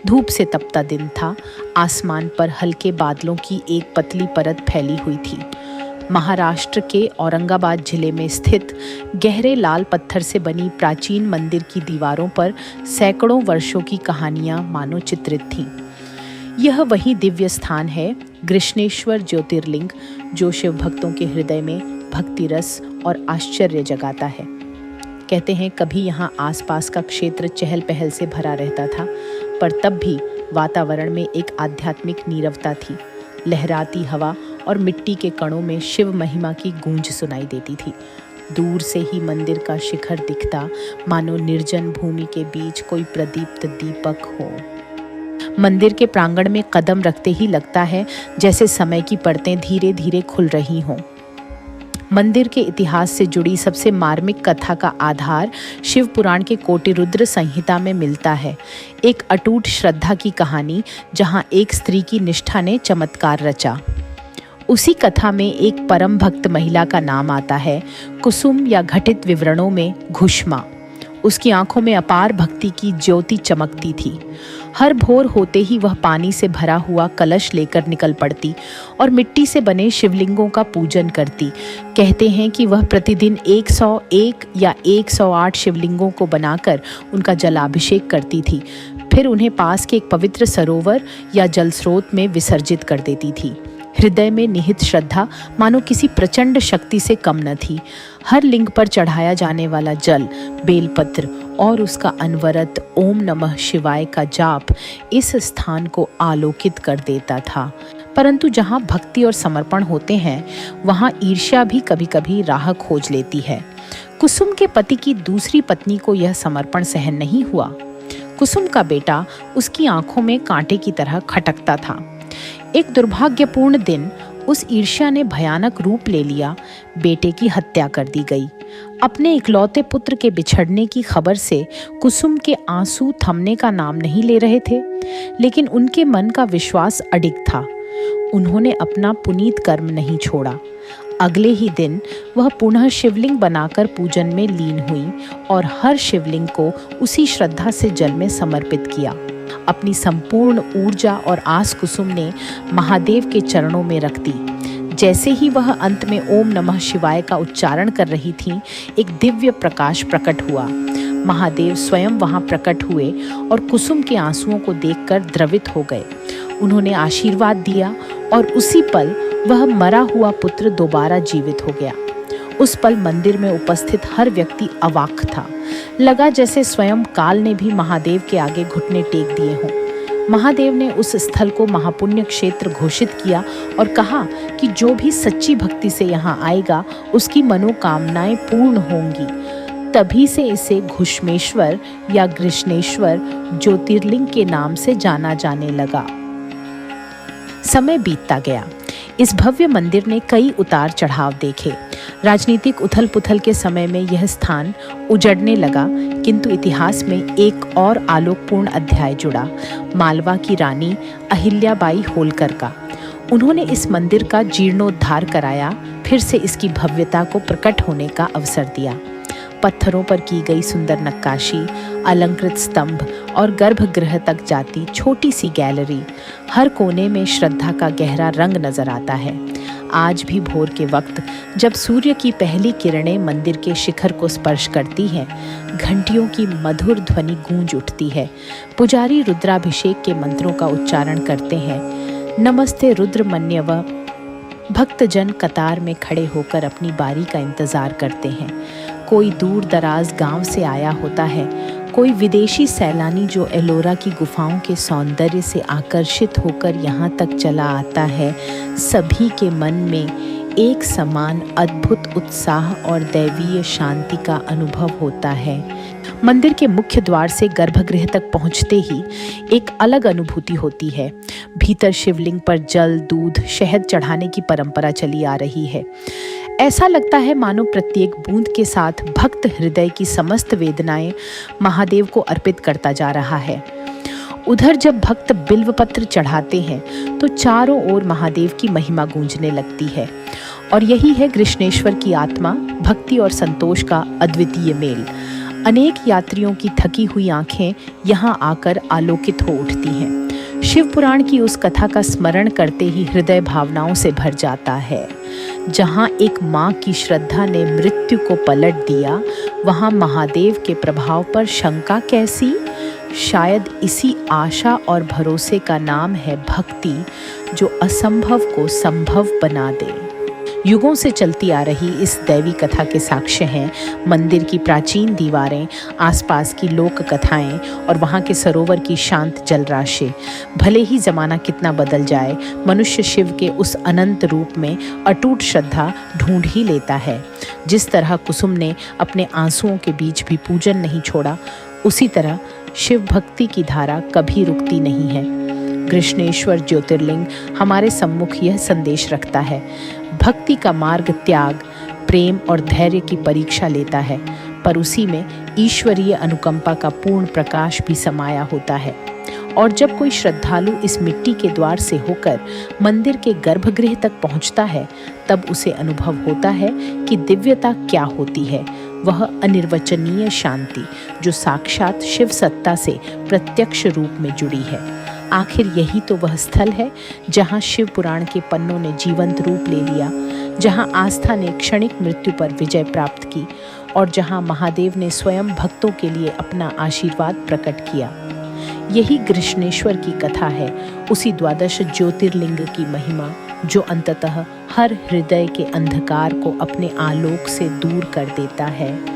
धूप से तपता दिन था। आसमान पर हल्के बादलों की एक पतली परत फैली हुई थी। महाराष्ट्र के औरंगाबाद जिले में स्थित गहरे लाल पत्थर से बनी प्राचीन मंदिर की दीवारों पर सैकड़ों वर्षों की कहानियां मानो चित्रित थीं। यह वही दिव्य स्थान है, गृष्णेश्वर ज्योतिर्लिंग, जो शिव भक्तों के हृदय में भक्ति रस और आश्चर्य जगाता है। कहते हैं कभी यहाँ आसपास का क्षेत्र चहल पहल से भरा रहता था, पर तब भी वातावरण में एक आध्यात्मिक नीरवता थी। लहराती हवा और मिट्टी के कणों में शिव महिमा की गूंज सुनाई देती थी। दूर से ही मंदिर का शिखर दिखता, मानो निर्जन भूमि के बीच कोई प्रदीप्त दीपक हो। मंदिर के प्रांगण में कदम रखते ही लगता है जैसे समय की परतें धीरे धीरे खुल रही हों। मंदिर के इतिहास से जुड़ी सबसे मार्मिक कथा का आधार शिव पुराण के कोटिरुद्र संहिता में मिलता है। एक अटूट श्रद्धा की कहानी, जहां एक स्त्री की निष्ठा ने चमत्कार रचा। उसी कथा में एक परम भक्त महिला का नाम आता है, कुसुम, या घटित विवरणों में घुष्मा। उसकी आंखों में अपार भक्ति की ज्योति चमकती थी। हर भोर होते ही वह पानी से भरा हुआ कलश लेकर निकल पड़ती और मिट्टी से बने शिवलिंगों का पूजन करती। कहते हैं कि वह प्रतिदिन 101 या 108 शिवलिंगों को बनाकर उनका जलाभिषेक करती थी। फिर उन्हें पास के एक पवित्र सरोवर या जल स्रोत में विसर्जित कर देती थी। हृदय में निहित श्रद्धा मानो किसी प्रचंड शक्ति से कम न थी। हर लिंग पर चढ़ाया जाने वाला जल, बेलपत्र और उसका अनवरत ओम नमः शिवाय का जाप इस स्थान को आलोकित कर देता था। परंतु जहाँ भक्ति और समर्पण होते हैं, वहाँ ईर्ष्या भी कभी कभी राह खोज लेती है। कुसुम के पति की दूसरी पत्नी को यह समर्पण सहन नहीं हुआ। कुसुम का बेटा उसकी आंखों में कांटे की तरह खटकता था। एक दुर्भाग्यपूर्ण दिन उस ईर्ष्या ने भयानक रूप ले लिया। बेटे की हत्या कर दी गई। अपने इकलौते पुत्र के बिछड़ने की खबर से कुसुम के आंसू थमने का नाम नहीं ले रहे थे, लेकिन उनके मन का विश्वास अडिग था। उन्होंने अपना पुनीत कर्म नहीं छोड़ा। अगले ही दिन वह पुनः शिवलिंग बनाकर पूजन में लीन हुई और हर शिवलिंग को उसी श्रद्धा से जल में समर्पित किया। अपनी संपूर्ण ऊर्जा और आस कुसुम ने महादेव के चरणों में रख दी। जैसे ही वह अंत में ओम नमः शिवाय का उच्चारण कर रही थीं, एक दिव्य प्रकाश प्रकट हुआ। महादेव स्वयं वहां प्रकट हुए और कुसुम के आंसुओं को देखकर द्रवित हो गए। उन्होंने आशीर्वाद दिया और उसी पल वह मरा हुआ पुत्र दोबारा जीवित हो गया। उस पल मंदिर में उपस्थित हर व्यक्ति अवाक था। लगा जैसे स्वयं काल ने भी महादेव के आगे घुटने टेक दिए हों। महादेव ने उस स्थल को महापुण्य क्षेत्र घोषित किया और कहा कि जो भी सच्ची भक्ति से यहाँ आएगा, उसकी मनोकामनाएं पूर्ण होंगी। तभी से इसे घुष्मेश्वर या गृष्णेश्वर ज्योतिर्लिंग के नाम से जाना जाने लगा। समय बीतता गया। इस भव्य मंदिर ने कई उतार चढ़ाव देखे। राजनीतिक उथल पुथल के समय में यह स्थान उजड़ने लगा, किंतु इतिहास में एक और आलोकपूर्ण अध्याय जुड़ा, मालवा की रानी अहिल्याबाई होलकर का। उन्होंने इस मंदिर का जीर्णोद्धार कराया, फिर से इसकी भव्यता को प्रकट होने का अवसर दिया। पत्थरों पर की गई सुंदर नक्काशी, अलंकृत स्तंभ और गर्भगृह तक जाती छोटी सी गैलरी, हर कोने में श्रद्धा का गहरा रंग नजर आता है। आज भी भोर के वक्त जब सूर्य की पहली किरणें मंदिर के शिखर को स्पर्श करती हैं, घंटियों की मधुर ध्वनि गूंज उठती है। पुजारी रुद्राभिषेक के मंत्रों का उच्चारण करते हैं। नमस्ते रुद्रमन्यव। भक्तजन कतार में खड़े होकर अपनी बारी का इंतजार करते हैं। कोई दूर दराज गांव से आया होता है, कोई विदेशी सैलानी जो एलोरा की गुफाओं के सौंदर्य से आकर्षित होकर यहाँ तक चला आता है। सभी के मन में एक समान अद्भुत उत्साह और दैवीय शांति का अनुभव होता है। मंदिर के मुख्य द्वार से गर्भगृह तक पहुँचते ही एक अलग अनुभूति होती है। भीतर शिवलिंग पर जल, दूध, शहद चढ़ाने की परंपरा चली आ रही है। ऐसा लगता है मानो प्रत्येक बूंद के साथ भक्त हृदय की समस्त वेदनाएं महादेव को अर्पित करता जा रहा है। उधर जब भक्त बिल्वपत्र चढ़ाते हैं तो चारों ओर महादेव की महिमा गूंजने लगती है। और यही है गृष्णेश्वर की आत्मा, भक्ति और संतोष का अद्वितीय मेल। अनेक यात्रियों की थकी हुई आंखें यहाँ आकर आलोकित हो उठती हैं। शिव पुराण की उस कथा का स्मरण करते ही हृदय भावनाओं से भर जाता है। जहाँ एक माँ की श्रद्धा ने मृत्यु को पलट दिया, वहाँ महादेव के प्रभाव पर शंका कैसी? शायद इसी आशा और भरोसे का नाम है भक्ति, जो असंभव को संभव बना दे। युगों से चलती आ रही इस दैवी कथा के साक्ष्य हैं मंदिर की प्राचीन दीवारें, आसपास की लोक कथाएं और वहाँ के सरोवर की शांत जलराशि। भले ही जमाना कितना बदल जाए, मनुष्य शिव के उस अनंत रूप में अटूट श्रद्धा ढूंढ ही लेता है। जिस तरह कुसुम ने अपने आंसुओं के बीच भी पूजन नहीं छोड़ा, उसी तरह शिव भक्ति की धारा कभी रुकती नहीं है। कृष्णेश्वर ज्योतिर्लिंग हमारे सम्मुख यह संदेश रखता है, भक्ति का मार्ग त्याग, प्रेम और धैर्य की परीक्षा लेता है, पर उसी में ईश्वरीय अनुकंपा का पूर्ण प्रकाश भी समाया होता है। और जब कोई श्रद्धालु इस मिट्टी के द्वार से होकर मंदिर के गर्भगृह तक पहुंचता है, तब उसे अनुभव होता है कि दिव्यता क्या होती है। वह अनिर्वचनीय शांति जो साक्षात शिव सत्ता से प्रत्यक्ष रूप में जुड़ी है। आखिर यही तो वह स्थल है जहाँ शिव पुराण के पन्नों ने जीवंत रूप ले लिया, जहाँ आस्था ने क्षणिक मृत्यु पर विजय प्राप्त की और जहाँ महादेव ने स्वयं भक्तों के लिए अपना आशीर्वाद प्रकट किया। यही कृष्णेश्वर की कथा है, उसी द्वादश ज्योतिर्लिंग की महिमा, जो अंततः हर हृदय के अंधकार को अपने आलोक से दूर कर देता है।